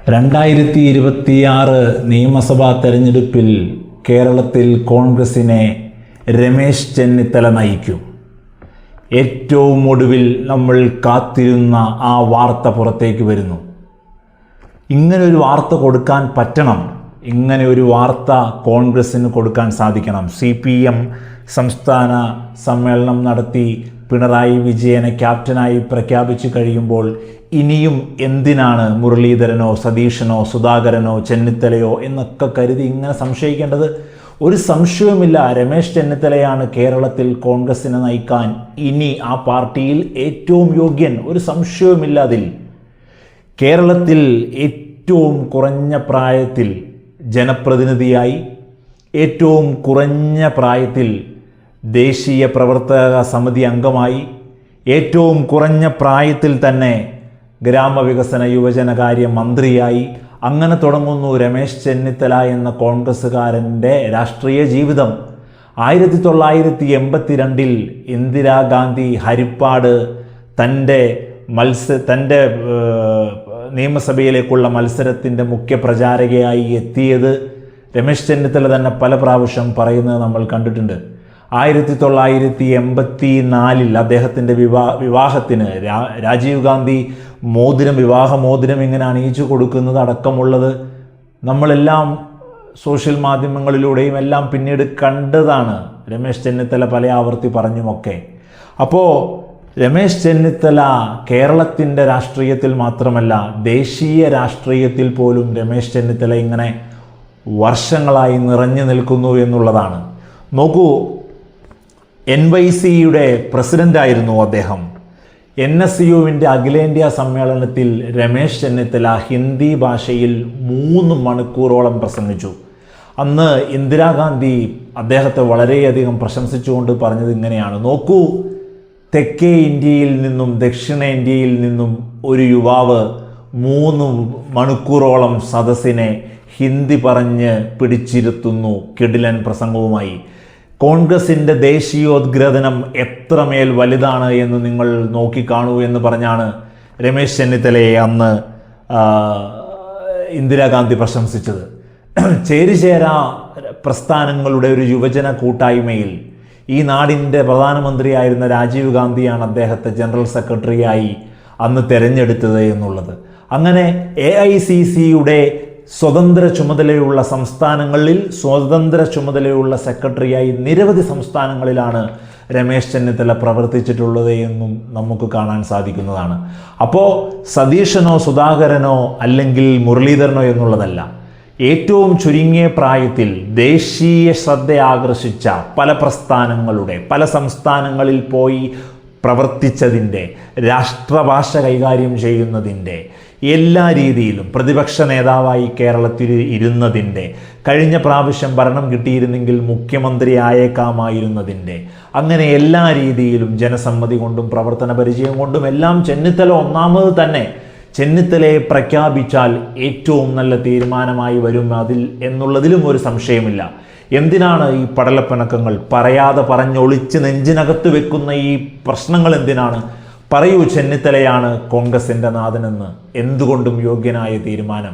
2026 നിയമസഭാ തെരഞ്ഞെടുപ്പിൽ കേരളത്തിൽ കോൺഗ്രസിനെ രമേശ് ചെന്നിത്തല നയിക്കും. ഏറ്റവും ഒടുവിൽ നമ്മൾ കാത്തിരുന്ന ആ വാർത്ത പുറത്തേക്ക് വരുന്നു. ഇങ്ങനൊരു വാർത്ത കൊടുക്കാൻ പറ്റണം, ഇങ്ങനെ ഒരു വാർത്ത കോൺഗ്രസ്സിന് കൊടുക്കാൻ സാധിക്കണം. CPM സംസ്ഥാന സമ്മേളനം നടത്തി പിണറായി വിജയനെ ക്യാപ്റ്റനായി പ്രഖ്യാപിച്ചു കഴിയുമ്പോൾ ഇനിയും എന്തിനാണ് മുരളീധരനോ സതീശനോ സുധാകരനോ ചെന്നിത്തലയോ എന്നൊക്കെ കരുതി ഇങ്ങനെ സംശയിക്കേണ്ടത്? ഒരു സംശയവുമില്ല, രമേശ് ചെന്നിത്തലയാണ് കേരളത്തിൽ കോൺഗ്രസിനെ നയിക്കാൻ ഇനി ആ പാർട്ടിയിൽ ഏറ്റവും യോഗ്യൻ. ഒരു സംശയവുമില്ല അതിൽ. കേരളത്തിൽ ഏറ്റവും കുറഞ്ഞ പ്രായത്തിൽ ജനപ്രതിനിധിയായി, ഏറ്റവും കുറഞ്ഞ പ്രായത്തിൽ ദേശീയ പ്രവർത്തക സമിതി അംഗമായി, ഏറ്റവും കുറഞ്ഞ പ്രായത്തിൽ തന്നെ ഗ്രാമവികസന യുവജനകാര്യ മന്ത്രിയായി, അങ്ങനെ തുടങ്ങുന്നു രമേശ് ചെന്നിത്തല എന്ന കോൺഗ്രസ്സുകാരൻ്റെ രാഷ്ട്രീയ ജീവിതം. 1982 ഇന്ദിരാഗാന്ധി ഹരിപ്പാട് തൻ്റെ നിയമസഭയിലേക്കുള്ള മത്സരത്തിൻ്റെ മുഖ്യ പ്രചാരകയായി എത്തിയത് രമേശ് ചെന്നിത്തല തന്നെ പല പ്രാവശ്യം പറയുന്നത് നമ്മൾ കണ്ടിട്ടുണ്ട്. 1984 അദ്ദേഹത്തിൻ്റെ വിവാഹത്തിന് രാജീവ് ഗാന്ധി വിവാഹമോതിരം ഇങ്ങനെ അണിയിച്ചു കൊടുക്കുന്നത് അടക്കമുള്ളത് നമ്മളെല്ലാം സോഷ്യൽ മാധ്യമങ്ങളിലൂടെയും എല്ലാം പിന്നീട് കണ്ടതാണ്. രമേശ് ചെന്നിത്തല പല ആവർത്തി പറഞ്ഞുമൊക്കെ. അപ്പോൾ രമേശ് ചെന്നിത്തല കേരളത്തിൻ്റെ രാഷ്ട്രീയത്തിൽ മാത്രമല്ല ദേശീയ രാഷ്ട്രീയത്തിൽ പോലും രമേശ് ചെന്നിത്തല ഇങ്ങനെ വർഷങ്ങളായി നിറഞ്ഞു നിൽക്കുന്നു എന്നുള്ളതാണ്. നോക്കൂ, NYC-യുടെ പ്രസിഡൻ്റായിരുന്നു അദ്ദേഹം. NSUവിൻ്റെ അഖിലേന്ത്യാ സമ്മേളനത്തിൽ രമേശ് ചെന്നിത്തല ഹിന്ദി ഭാഷയിൽ 3 മണിക്കൂറോളം പ്രസംഗിച്ചു. അന്ന് ഇന്ദിരാഗാന്ധി അദ്ദേഹത്തെ വളരെയധികം പ്രശംസിച്ചുകൊണ്ട് പറഞ്ഞത് ഇങ്ങനെയാണ്: നോക്കൂ, തെക്കേ ഇന്ത്യയിൽ നിന്നും ദക്ഷിണേന്ത്യയിൽ നിന്നും ഒരു യുവാവ് 3 മണിക്കൂറോളം സദസ്സിനെ ഹിന്ദി പറഞ്ഞ് പിടിച്ചിരുത്തുന്നു കിടിലൻ പ്രസംഗവുമായി. കോൺഗ്രസിൻ്റെ ദേശീയോദ്ഗ്രഥനം എത്രമേൽ വലുതാണ് എന്ന് നിങ്ങൾ നോക്കിക്കാണൂ എന്ന് പറഞ്ഞാണ് രമേശ് ചെന്നിത്തലയെ അന്ന് ഇന്ദിരാഗാന്ധി പ്രശംസിച്ചത്. ചേരിചേരാ പ്രസ്ഥാനങ്ങളുടെ ഒരു യുവജന കൂട്ടായ്മയിൽ ഈ നാടിൻ്റെ പ്രധാനമന്ത്രിയായിരുന്ന രാജീവ് ഗാന്ധിയാണ് അദ്ദേഹത്തെ ജനറൽ സെക്രട്ടറിയായി അന്ന് തിരഞ്ഞെടുത്തത് എന്നുള്ളത്. അങ്ങനെ AICC-യുടെ സ്വതന്ത്ര ചുമതലയുള്ള സംസ്ഥാനങ്ങളിൽ സ്വതന്ത്ര ചുമതലയുള്ള സെക്രട്ടറിയായി നിരവധി സംസ്ഥാനങ്ങളിലാണ് രമേശ് ചെന്നിത്തല പ്രവർത്തിച്ചിട്ടുള്ളത് എന്നും നമുക്ക് കാണാൻ സാധിക്കുന്നതാണ്. അപ്പോൾ സതീശനോ സുധാകരനോ അല്ലെങ്കിൽ മുരളീധരനോ എന്നുള്ളതല്ല, ഏറ്റവും ചുരുങ്ങിയ പ്രായത്തിൽ ദേശീയ ശ്രദ്ധ ആകർഷിച്ച പല പ്രസ്ഥാനങ്ങളുടെ പല സംസ്ഥാനങ്ങളിൽ പോയി പ്രവർത്തിച്ചതിൻ്റെ, രാഷ്ട്രഭാഷ കൈകാര്യം ചെയ്യുന്നതിൻ്റെ, എല്ലാ രീതിയിലും പ്രതിപക്ഷ നേതാവായി കേരളത്തിൽ ഇരുന്നതിൻ്റെ, കഴിഞ്ഞ പ്രാവശ്യം ഭരണം കിട്ടിയിരുന്നെങ്കിൽ മുഖ്യമന്ത്രി ആയേക്കാമായിരുന്നതിൻ്റെ, അങ്ങനെ എല്ലാ രീതിയിലും ജനസമ്മതി കൊണ്ടും പ്രവർത്തന പരിചയം കൊണ്ടും എല്ലാം ചെന്നിത്തല ഒന്നാമത് തന്നെ. ചെന്നിത്തലയെ പ്രഖ്യാപിച്ചാൽ ഏറ്റവും നല്ല തീരുമാനമായി വരും എന്നുള്ളതിലും ഒരു സംശയമില്ല. എന്തിനാണ് ഈ പടലപ്പിണക്കങ്ങൾ? പറയാതെ പറഞ്ഞൊളിച്ച് നെഞ്ചിനകത്ത് വെക്കുന്ന ഈ പ്രശ്നങ്ങൾ എന്തിനാണ്? പറയൂ, ചെന്നിത്തലയാണ് കോൺഗ്രസിൻ്റെ നാഥനെന്ന്. എന്തുകൊണ്ടും യോഗ്യനായ തീരുമാനം.